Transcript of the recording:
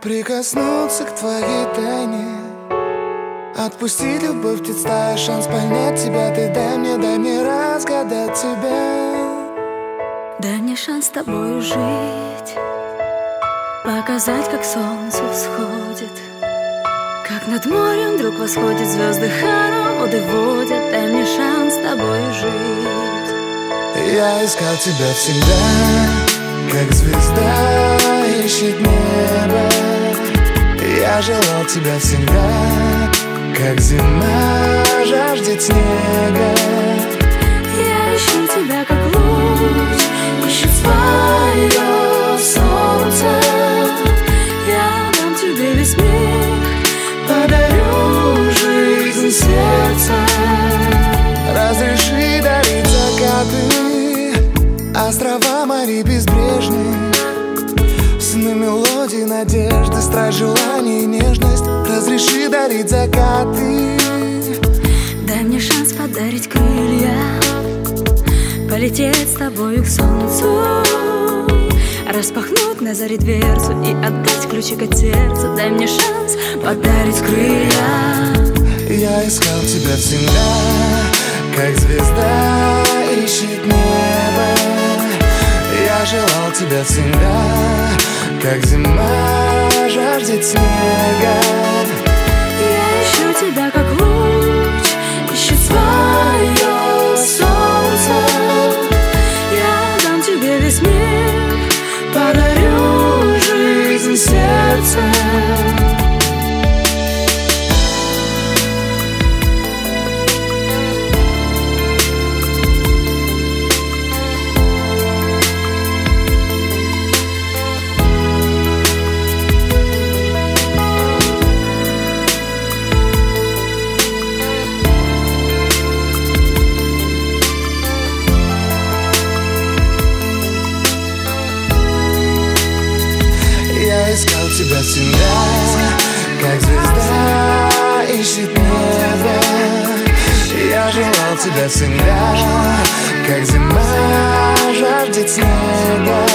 Прикоснуться к твоей тайне, отпустить любовь, представь шанс понять тебя. Ты дай мне разгадать тебя. Дай мне шанс с тобою жить, показать, как солнце всходит, как над морем вдруг восходит, звезды хороводы водят. Дай мне шанс с тобою жить. Я искал тебя всегда, как звезда ищет небо. Я желал тебя всегда, как зима жаждет снега. Я ищу тебя, как луч ищет свое солнце. Я дам тебе весь мир, подарю жизнь сердца. Разреши дарить закаты, острова морей безбрежные, сны, мелодии, надежды, страсть, желание и нежность. Разреши дарить закаты. Дай мне шанс подарить крылья, полететь с тобою к солнцу, распахнуть на заре дверцу и отдать ключик от сердца. Дай мне шанс подарить крылья. Я искал тебя всегда, как звезда ищет небо. Я желал тебя всегда, как зима жаждет снега. Я ищу тебя, как луч ищет свое солнце. Я дам тебе весь мир, подарю жизнь сердца. Я искал тебя всегда, как звезда ищет небо. Я желал тебя всегда, как зима жаждет снега.